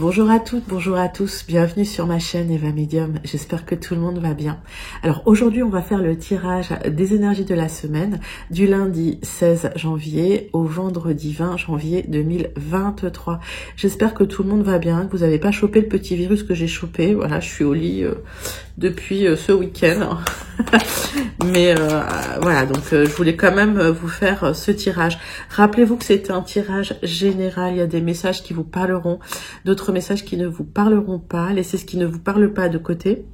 Bonjour à toutes, bonjour à tous, bienvenue sur ma chaîne Eva Medium, j'espère que tout le monde va bien. Alors aujourd'hui on va faire le tirage des énergies de la semaine du lundi 16 janvier au vendredi 20 janvier 2023. J'espère que tout le monde va bien, que vous n'avez pas chopé le petit virus que j'ai chopé. Voilà, je suis au lit depuis ce week-end. Mais voilà, donc je voulais quand même vous faire ce tirage. Rappelez-vous que c'est un tirage général, il y a des messages qui vous parleront, d'autres messages qui ne vous parleront pas. Laissez ce qui ne vous parle pas de côté.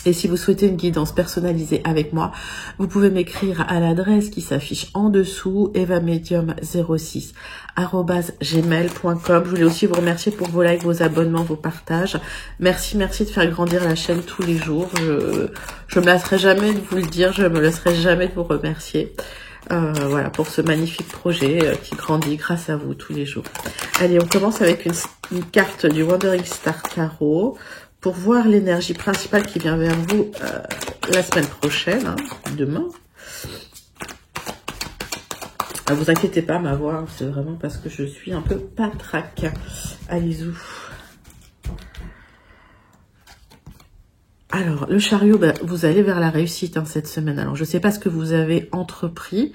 Et si vous souhaitez une guidance personnalisée avec moi, vous pouvez m'écrire à l'adresse qui s'affiche en dessous, evamedium06@gmail.com. Je voulais aussi vous remercier pour vos likes, vos abonnements, vos partages. Merci de faire grandir la chaîne tous les jours. Je me lasserai jamais de vous le dire, je me lasserai jamais de vous remercier. Voilà, pour ce magnifique projet qui grandit grâce à vous tous les jours. Allez, on commence avec une carte du Wandering Star Tarot pour voir l'énergie principale qui vient vers vous la semaine prochaine, hein, demain. Ah, vous inquiétez pas, ma voix, c'est vraiment parce que je suis un peu patraque. Allez-y. Alors, le chariot, vous allez vers la réussite cette semaine. Alors, je ne sais pas ce que vous avez entrepris,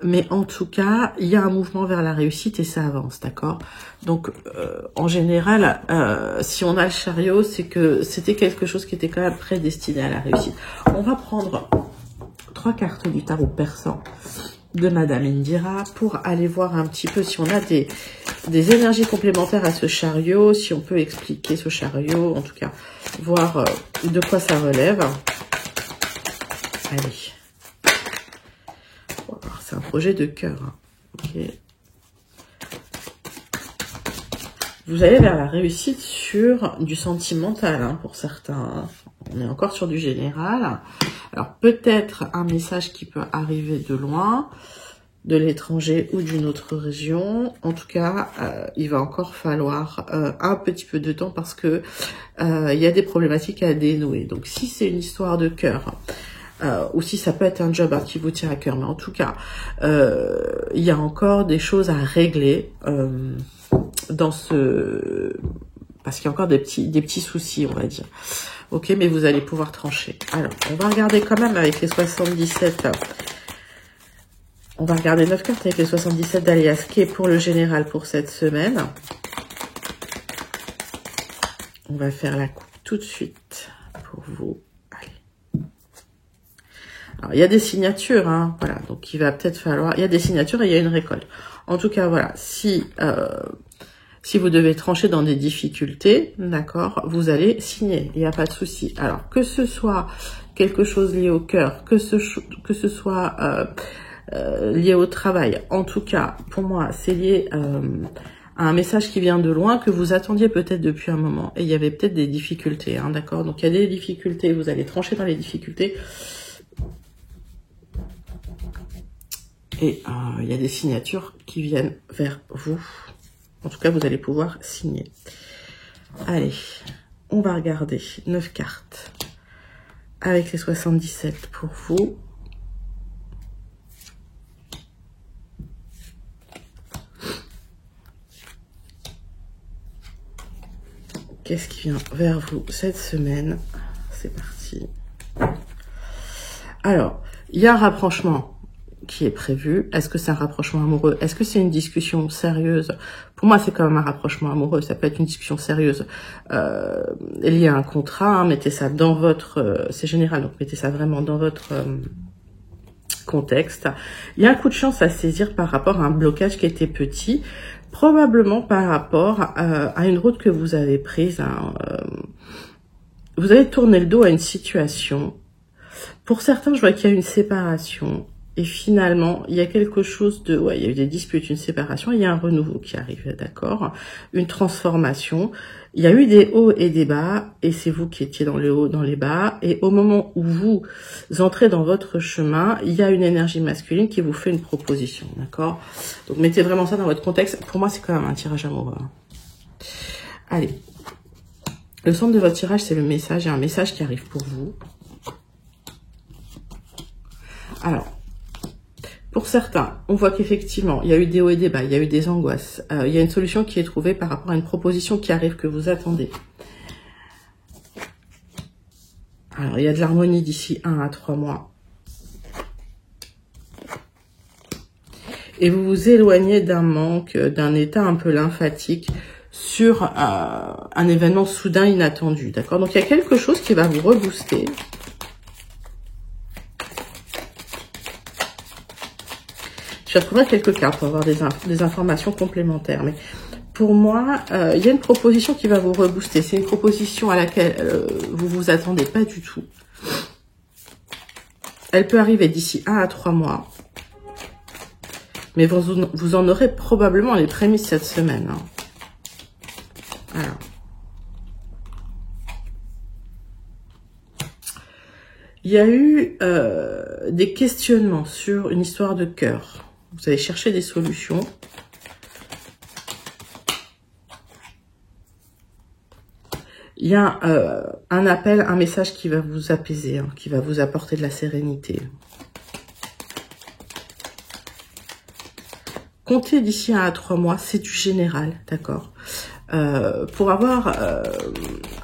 mais en tout cas, il y a un mouvement vers la réussite et ça avance, d'accord? Donc, en général, si on a le chariot, c'est que c'était quelque chose qui était quand même prédestiné à la réussite. On va prendre 3 cartes du tarot persan de Madame Indira pour aller voir un petit peu si on a des énergies complémentaires à ce chariot, si on peut expliquer ce chariot, en tout cas, voir de quoi ça relève. Allez. C'est un projet de cœur. Hein. Okay. Vous allez vers la réussite sur du sentimental, hein, pour certains. Hein. On est encore sur du général. Alors, peut-être un message qui peut arriver de loin, de l'étranger ou d'une autre région. En tout cas, il va encore falloir un petit peu de temps parce que il y a des problématiques à dénouer. Donc, si c'est une histoire de cœur, ou si ça peut être un job qui vous tient à cœur, mais en tout cas, il y a encore des choses à régler dans ce... Parce qu'il y a encore des petits soucis, on va dire. Ok, mais vous allez pouvoir trancher. Alors, on va regarder quand même avec les 77. On va regarder 9 cartes avec les 77 d'Alias qui est pour le général pour cette semaine. On va faire la coupe tout de suite pour vous. Allez. Alors, il y a des signatures, hein, voilà. Donc, il va peut-être falloir... Il y a des signatures et il y a une récolte. En tout cas, voilà. Si vous devez trancher dans des difficultés, d'accord, vous allez signer, il n'y a pas de souci. Alors, que ce soit quelque chose lié au cœur, que ce soit lié au travail, en tout cas, pour moi, c'est lié à un message qui vient de loin, que vous attendiez peut-être depuis un moment, et il y avait peut-être des difficultés, hein, d'accord. Donc, il y a des difficultés, vous allez trancher dans les difficultés, et il y a des signatures qui viennent vers vous. En tout cas, vous allez pouvoir signer. Allez, on va regarder 9 cartes avec les 77 pour vous. Qu'est-ce qui vient vers vous cette semaine? C'est parti. Alors, il y a un rapprochement qui est prévu. Est-ce que c'est un rapprochement amoureux? Est-ce que c'est une discussion sérieuse? Pour moi, c'est quand même un rapprochement amoureux. Ça peut être une discussion sérieuse liée à un contrat. Hein. Mettez ça dans votre... c'est général, donc mettez ça vraiment dans votre contexte. Il y a un coup de chance à saisir par rapport à un blocage qui était petit. Probablement par rapport à une route que vous avez prise. Hein. Vous avez tourné le dos à une situation. Pour certains, je vois qu'il y a une séparation. Et finalement, il y a quelque chose de... Ouais, il y a eu des disputes, une séparation, il y a un renouveau qui arrive, d'accord? Une transformation. Il y a eu des hauts et des bas, et c'est vous qui étiez dans les hauts, dans les bas. Et au moment où vous entrez dans votre chemin, il y a une énergie masculine qui vous fait une proposition, d'accord? Donc, mettez vraiment ça dans votre contexte. Pour moi, c'est quand même un tirage amoureux. Hein. Allez. Le centre de votre tirage, c'est le message. Il y a un message qui arrive pour vous. Alors... certains, on voit qu'effectivement, il y a eu des hauts et des bas, il y a eu des angoisses. Il y a une solution qui est trouvée par rapport à une proposition qui arrive, que vous attendez. Alors, il y a de l'harmonie d'ici 1 à 3 mois. Et vous vous éloignez d'un manque, d'un état un peu lymphatique sur un événement soudain inattendu. D'accord? Donc, il y a quelque chose qui va vous rebooster. Je vais retrouver quelques cartes pour avoir des informations complémentaires. Mais pour moi, il y a une proposition qui va vous rebooster. C'est une proposition à laquelle vous vous attendez pas du tout. Elle peut arriver d'ici 1 à 3 mois. Mais vous en aurez probablement les prémices cette semaine. Hein. Alors. Il y a eu des questionnements sur une histoire de cœur. Vous allez chercher des solutions. Il y a un appel, un message qui va vous apaiser, hein, qui va vous apporter de la sérénité. Comptez d'ici 1 à 3 mois, c'est du général, d'accord. Pour avoir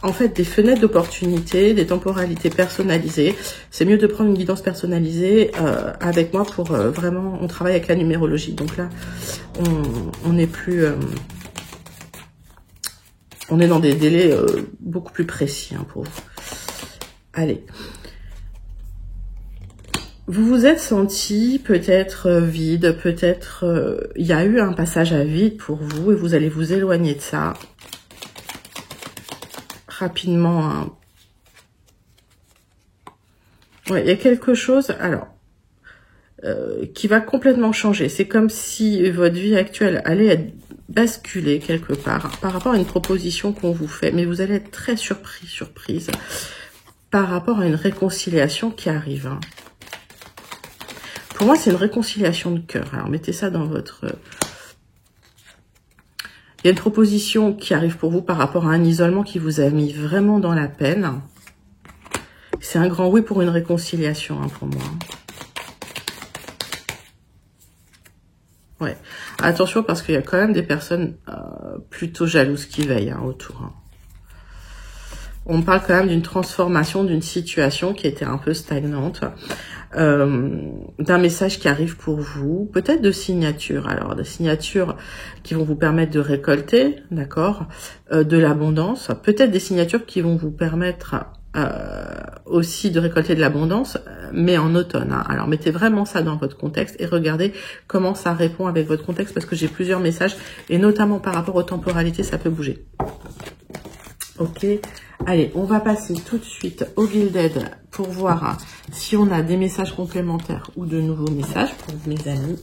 en fait des fenêtres d'opportunité, des temporalités personnalisées, c'est mieux de prendre une guidance personnalisée avec moi pour vraiment, on travaille avec la numérologie. Donc là, on n'est plus, on est dans des délais beaucoup plus précis hein, pour vous. Allez. Vous vous êtes senti peut-être vide, peut-être il y a eu un passage à vide pour vous et vous allez vous éloigner de ça rapidement. Hein. Ouais, il y a quelque chose alors qui va complètement changer. C'est comme si votre vie actuelle allait être basculée quelque part par rapport à une proposition qu'on vous fait, mais vous allez être très surprise par rapport à une réconciliation qui arrive. Hein. Pour moi, c'est une réconciliation de cœur. Alors, mettez ça dans votre... Il y a une proposition qui arrive pour vous par rapport à un isolement qui vous a mis vraiment dans la peine. C'est un grand oui pour une réconciliation, hein, pour moi. Ouais. Attention, parce qu'il y a quand même des personnes plutôt jalouses qui veillent hein, autour. Hein. On parle quand même d'une transformation d'une situation qui était un peu stagnante. D'un message qui arrive pour vous, peut-être de signatures, alors des signatures qui vont vous permettre de récolter, d'accord, de l'abondance, peut-être des signatures qui vont vous permettre aussi de récolter de l'abondance, mais en automne. Hein. Alors mettez vraiment ça dans votre contexte et regardez comment ça répond avec votre contexte, parce que j'ai plusieurs messages, et notamment par rapport aux temporalités, ça peut bouger. Ok, allez, on va passer tout de suite au Gilded pour voir hein, si on a des messages complémentaires ou de nouveaux messages pour vous, mes amis.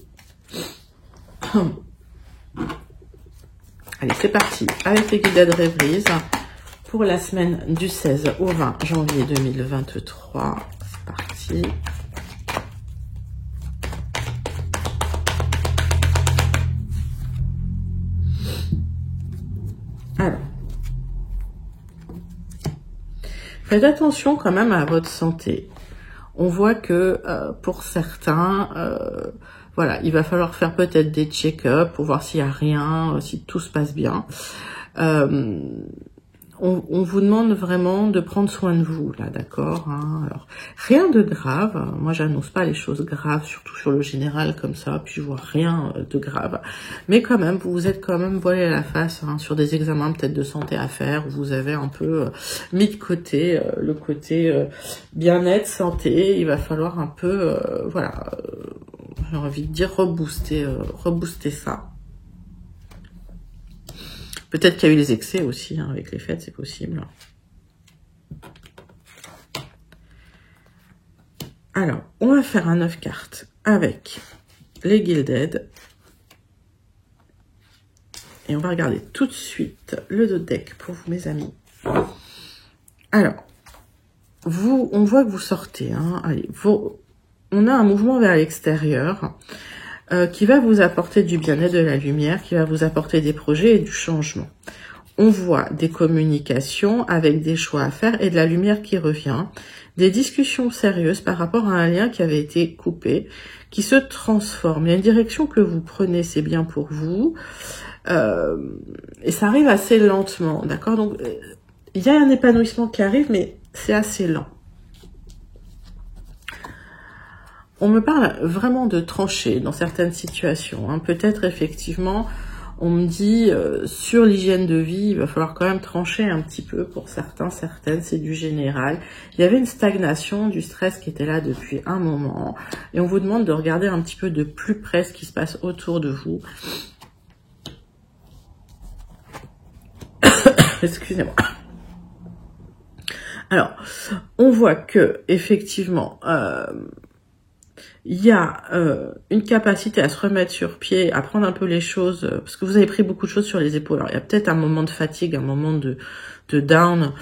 Allez, c'est parti avec les Gilded Rêveries pour la semaine du 16 au 20 janvier 2023. C'est parti. Alors. Faites attention quand même à votre santé. On voit que pour certains, voilà, il va falloir faire peut-être des check-up pour voir s'il n'y a rien, si tout se passe bien. On vous demande vraiment de prendre soin de vous, là, d'accord hein. Alors, rien de grave. Moi, j'annonce pas les choses graves, surtout sur le général comme ça, puis je vois rien de grave. Mais quand même, vous vous êtes quand même voilé à la face hein, sur des examens peut-être de santé à faire, où vous avez un peu mis de côté le côté bien-être, santé. Il va falloir un peu, voilà, j'ai envie de dire rebooster ça. Peut-être qu'il y a eu les excès aussi, hein, avec les fêtes, c'est possible. Alors, on va faire un 9 cartes avec les Gilded. Et on va regarder tout de suite le dos de deck pour vous, mes amis. Alors, vous, on voit que vous sortez. Hein, allez, on a un mouvement vers l'extérieur. Qui va vous apporter du bien-être, de la lumière, qui va vous apporter des projets et du changement. On voit des communications avec des choix à faire et de la lumière qui revient. des discussions sérieuses par rapport à un lien qui avait été coupé, qui se transforme. Il y a une direction que vous prenez, c'est bien pour vous. Et ça arrive assez lentement, d'accord? Donc, il y a un épanouissement qui arrive, mais c'est assez lent. On me parle vraiment de trancher dans certaines situations. Hein. Peut-être, effectivement, on me dit, sur l'hygiène de vie, il va falloir quand même trancher un petit peu pour certains, certaines, c'est du général. Il y avait une stagnation du stress qui était là depuis un moment. Et on vous demande de regarder un petit peu de plus près ce qui se passe autour de vous. Excusez-moi. Alors, on voit que effectivement, il y a une capacité à se remettre sur pied, à prendre un peu les choses, parce que vous avez pris beaucoup de choses sur les épaules. Alors, il y a peut-être un moment de fatigue, un moment de down.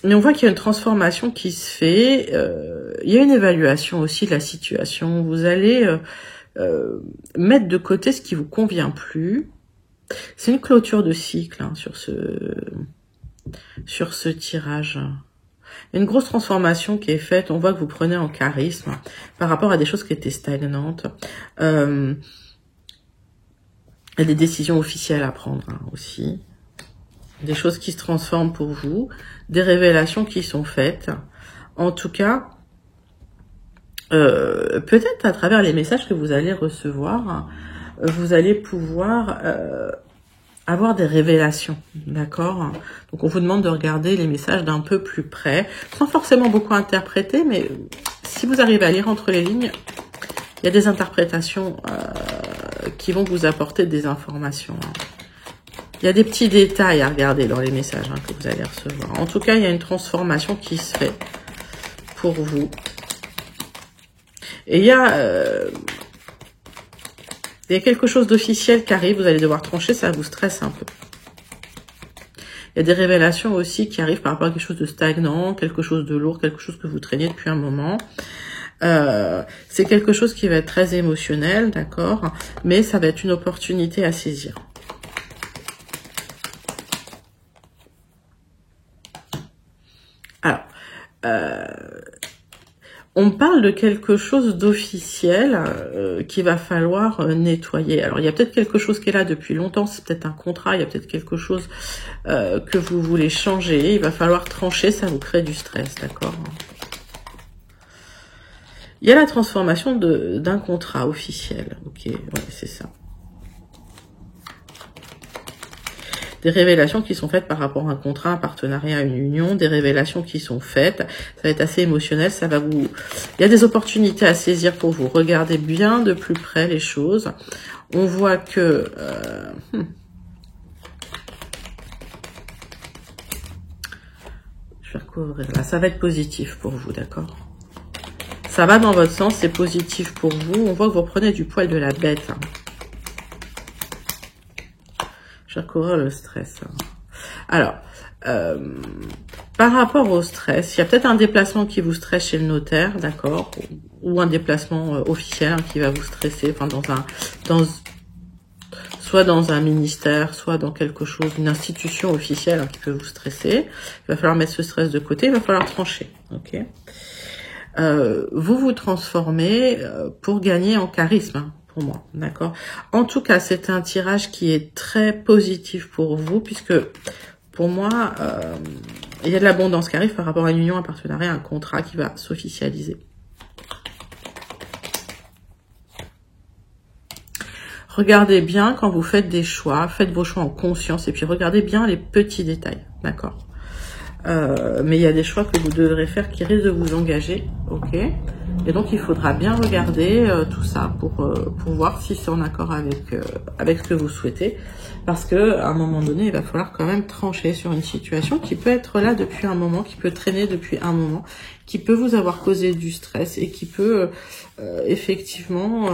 Mais on voit qu'il y a une transformation qui se fait. Il y a une évaluation aussi de la situation. Vous allez mettre de côté ce qui vous convient plus. C'est une clôture de cycle hein, sur ce tirage. Une grosse transformation qui est faite. On voit que vous prenez en charisme par rapport à des choses qui étaient stagnantes. Il y a des décisions officielles à prendre hein, aussi. Des choses qui se transforment pour vous. Des révélations qui sont faites. En tout cas, peut-être à travers les messages que vous allez recevoir, vous allez pouvoir avoir des révélations, d'accord? Donc on vous demande de regarder les messages d'un peu plus près, sans forcément beaucoup interpréter, mais si vous arrivez à lire entre les lignes, il y a des interprétations qui vont vous apporter des informations. Il y a des petits détails à regarder dans les messages hein, que vous allez recevoir. En tout cas, il y a une transformation qui se fait pour vous. Et il y a quelque chose d'officiel qui arrive, vous allez devoir trancher, ça vous stresse un peu. Il y a des révélations aussi qui arrivent par rapport à quelque chose de stagnant, quelque chose de lourd, quelque chose que vous traînez depuis un moment. C'est quelque chose qui va être très émotionnel, d'accord, mais ça va être une opportunité à saisir. Alors, on me parle de quelque chose d'officiel qu'il va falloir nettoyer. Alors, il y a peut-être quelque chose qui est là depuis longtemps, c'est peut-être un contrat, il y a peut-être quelque chose que vous voulez changer. Il va falloir trancher, ça vous crée du stress, d'accord? Il y a la transformation d'un contrat officiel. Ok, ouais, c'est ça. Des révélations qui sont faites par rapport à un contrat, un partenariat, une union, des révélations qui sont faites. Ça va être assez émotionnel, ça va vous... Il y a des opportunités à saisir pour vous. Regardez bien de plus près les choses. On voit que... Je vais recouvrir là. Ça va être positif pour vous, d'accord? Ça va dans votre sens, c'est positif pour vous. On voit que vous reprenez du poil de la bête. Hein. Je vais recouvrir le stress. Hein. Alors, par rapport au stress, il y a peut-être un déplacement qui vous stresse chez le notaire, d'accord, ou un déplacement officiel hein, qui va vous stresser, enfin soit dans un ministère, soit dans quelque chose, une institution officielle hein, qui peut vous stresser. Il va falloir mettre ce stress de côté, il va falloir trancher, ok. Vous vous transformez pour gagner en charisme. Hein. Pour moi, d'accord. En tout cas, c'est un tirage qui est très positif pour vous, puisque pour moi, il y a de l'abondance qui arrive par rapport à une union, un partenariat, un contrat qui va s'officialiser. Regardez bien quand vous faites des choix, faites vos choix en conscience, et puis regardez bien les petits détails, d'accord. Mais il y a des choix que vous devrez faire qui risquent de vous engager, ok. Et donc, il faudra bien regarder tout ça pour voir si c'est en accord avec ce que vous souhaitez. Parce que à un moment donné, il va falloir quand même trancher sur une situation qui peut être là depuis un moment, qui peut traîner depuis un moment, qui peut vous avoir causé du stress et qui peut effectivement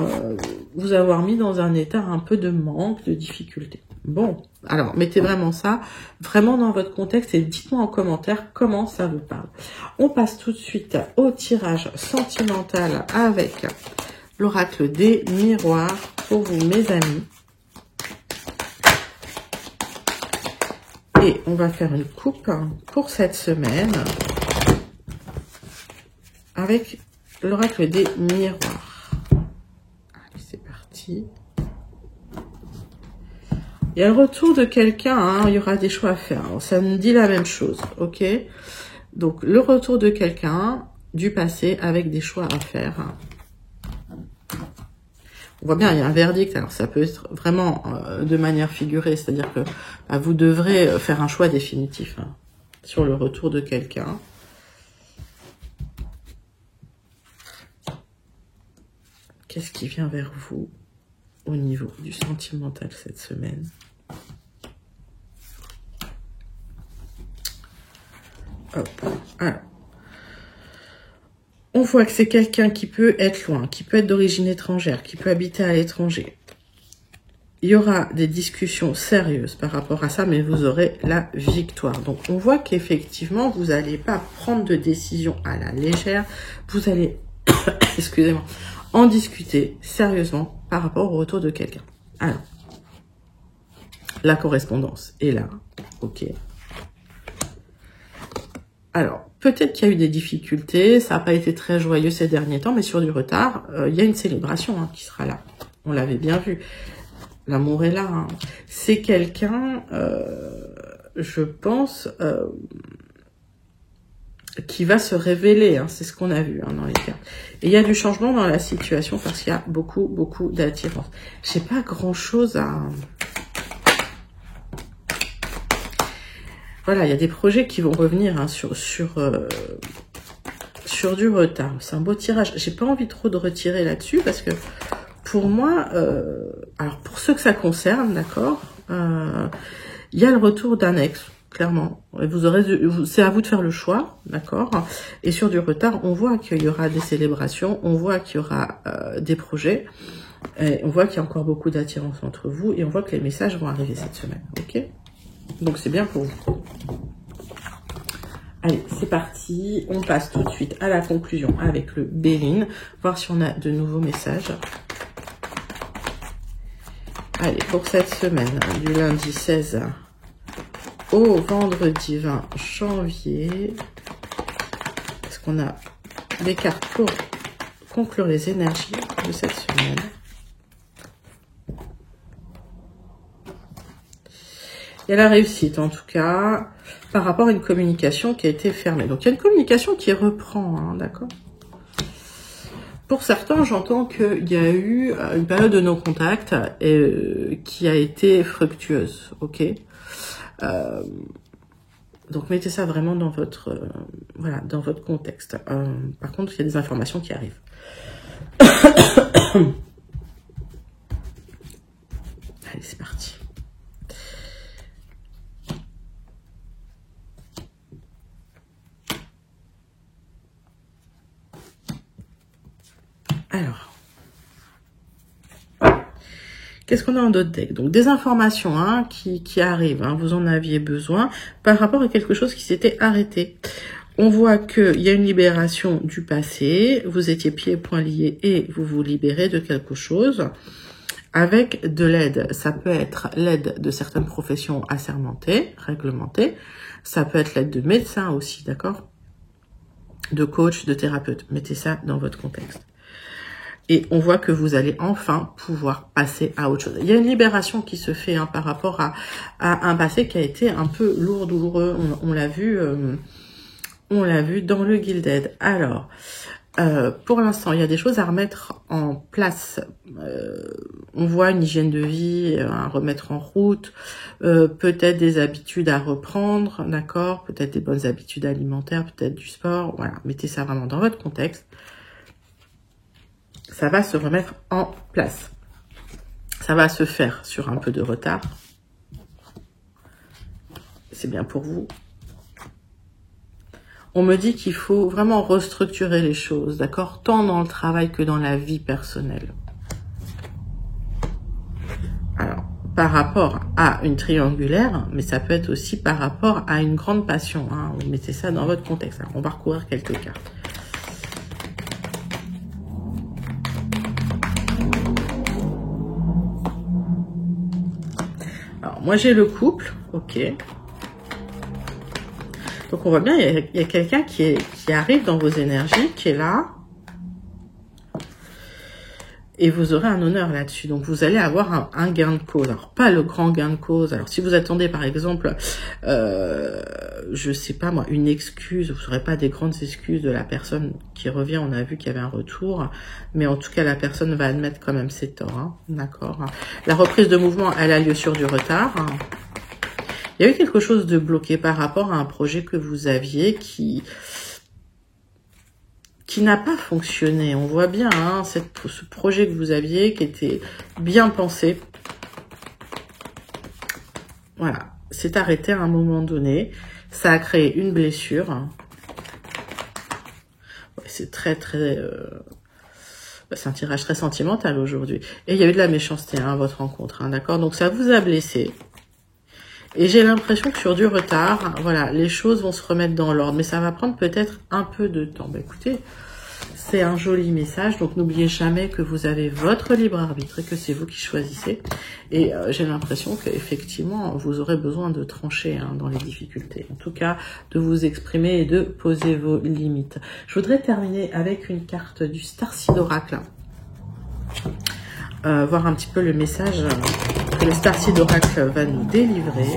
vous avoir mis dans un état un peu de manque, de difficulté. Bon, alors, mettez vraiment ça, vraiment dans votre contexte et dites-moi en commentaire comment ça vous parle. On passe tout de suite au tirage sentimental avec l'oracle des miroirs pour vous, mes amis. Et on va faire une coupe pour cette semaine avec l'oracle des miroirs. Allez, c'est parti. Il y a le retour de quelqu'un, hein, il y aura des choix à faire. Alors, ça nous dit la même chose, ok? Donc, le retour de quelqu'un du passé avec des choix à faire. On voit bien, il y a un verdict. Alors, ça peut être vraiment de manière figurée, c'est-à-dire que bah, vous devrez faire un choix définitif hein, sur le retour de quelqu'un. Qu'est-ce qui vient vers vous au niveau du sentimental cette semaine? Hop. Alors, on voit que c'est quelqu'un qui peut être loin, qui peut être d'origine étrangère, qui peut habiter à l'étranger. Il y aura des discussions sérieuses par rapport à ça, mais vous aurez la victoire. Donc, on voit qu'effectivement, vous n'allez pas prendre de décision à la légère. Vous allez, excusez-moi, en discuter sérieusement par rapport au retour de quelqu'un. Alors, la correspondance est là, ok. Alors, peut-être qu'il y a eu des difficultés, ça n'a pas été très joyeux ces derniers temps, mais sur du retard, il y a une célébration hein, qui sera là. On l'avait bien vu. L'amour est là. Hein. C'est quelqu'un, je pense, qui va se révéler. Hein. C'est ce qu'on a vu hein, dans les cartes. Et il y a du changement dans la situation parce qu'il y a beaucoup, beaucoup d'attirance. J'ai pas grand-chose à... Voilà, il y a des projets qui vont revenir hein, sur du retard. C'est un beau tirage. J'ai pas envie trop de retirer là-dessus parce que pour moi, alors pour ceux que ça concerne, d'accord, il y a le retour d'un ex, clairement. Vous aurez, c'est à vous de faire le choix, d'accord. Et sur du retard, on voit qu'il y aura des célébrations, on voit qu'il y aura des projets, et on voit qu'il y a encore beaucoup d'attirance entre vous, et on voit que les messages vont arriver cette semaine, ok. Donc c'est bien pour vous. Allez, c'est parti. On passe tout de suite à la conclusion avec le Béline. Voir si on a de nouveaux messages. Allez, pour cette semaine, du lundi 16 au vendredi 20 janvier. Est-ce qu'on a des cartes pour conclure les énergies de cette semaine? Il y a la réussite, en tout cas, par rapport à une communication qui a été fermée. Donc, il y a une communication qui reprend, hein, d'accord? Pour certains, j'entends qu'il y a eu une période de non-contact qui a été fructueuse, ok? Donc, mettez ça vraiment dans votre, voilà, dans votre contexte. Par contre, il y a des informations qui arrivent. Allez, c'est parti. Alors, qu'est-ce qu'on a en d'autres deck? Donc, des informations hein, qui arrivent, hein, vous en aviez besoin, par rapport à quelque chose qui s'était arrêté. On voit qu'il y a une libération du passé, vous étiez pieds et poings liés et vous vous libérez de quelque chose avec de l'aide. Ça peut être l'aide de certaines professions assermentées, réglementées, ça peut être l'aide de médecins aussi, d'accord? De coach, de thérapeute. Mettez ça dans votre contexte. Et on voit que vous allez enfin pouvoir passer à autre chose. Il y a une libération qui se fait hein, par rapport à un passé qui a été un peu lourd, douloureux. On l'a vu dans le Gilded. Alors, pour l'instant, il y a des choses à remettre en place. On voit une hygiène de vie à remettre en route, peut-être des habitudes à reprendre, d'accord, peut-être des bonnes habitudes alimentaires, peut-être du sport. Voilà, mettez ça vraiment dans votre contexte. Ça va se remettre en place. Ça va se faire sur un peu de retard. C'est bien pour vous. On me dit qu'il faut vraiment restructurer les choses, d'accord? Tant dans le travail que dans la vie personnelle. Alors, par rapport à une triangulaire, mais ça peut être aussi par rapport à une grande passion. Hein. Vous mettez ça dans votre contexte. Alors, on va recouvrir quelques cartes. Alors, moi, j'ai le couple, ok. Donc on voit bien, il y a quelqu'un qui arrive dans vos énergies, qui est là. Et vous aurez un honneur là-dessus. Donc, vous allez avoir un gain de cause. Alors, pas le grand gain de cause. Alors, si vous attendez, par exemple, je sais pas moi, une excuse, vous n'aurez pas des grandes excuses de la personne qui revient. On a vu qu'il y avait un retour. Mais en tout cas, la personne va admettre quand même ses torts. Hein. D'accord. La reprise de mouvement, elle a lieu sur du retard. Il y a eu quelque chose de bloqué par rapport à un projet que vous aviez qui n'a pas fonctionné. On voit bien hein, ce projet que vous aviez qui était bien pensé. Voilà, c'est arrêté à un moment donné. Ça a créé une blessure. Ouais, c'est très... c'est un tirage très sentimental aujourd'hui. Et il y a eu de la méchanceté à votre rencontre. Hein, d'accord. Donc ça vous a blessé. Et j'ai l'impression que sur du retard, voilà, les choses vont se remettre dans l'ordre. Mais ça va prendre peut-être un peu de temps. Bah, écoutez, c'est un joli message. Donc, n'oubliez jamais que vous avez votre libre arbitre et que c'est vous qui choisissez. Et j'ai l'impression qu'effectivement, vous aurez besoin de trancher hein, dans les difficultés. En tout cas, de vous exprimer et de poser vos limites. Je voudrais terminer avec une carte du Starseed Oracle. Voir un petit peu le message que le Starseed Oracle va nous délivrer.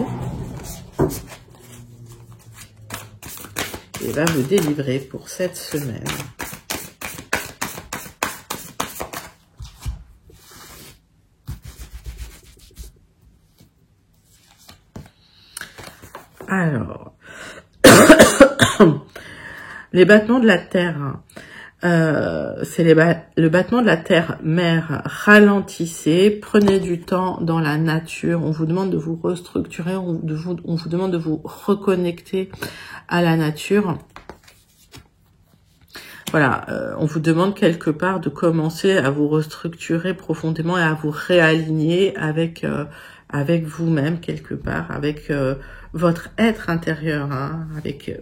Et va vous délivrer pour cette semaine. Alors, les battements de la Terre, c'est le battement de la Terre-Mère. Ralentissez, prenez du temps dans la nature. On vous demande de vous restructurer, on vous demande de vous reconnecter à la nature. Voilà, on vous demande quelque part de commencer à vous restructurer profondément et à vous réaligner avec avec vous-même quelque part, avec votre être intérieur, hein, avec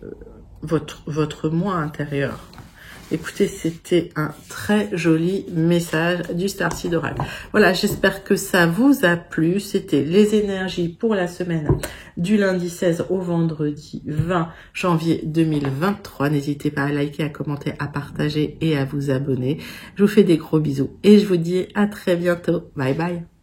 votre moi intérieur. Écoutez, c'était un très joli message du Starseed Oracle. Voilà, j'espère que ça vous a plu. C'était les énergies pour la semaine du lundi 16 au vendredi 20 janvier 2023. N'hésitez pas à liker, à commenter, à partager et à vous abonner. Je vous fais des gros bisous et je vous dis à très bientôt. Bye bye.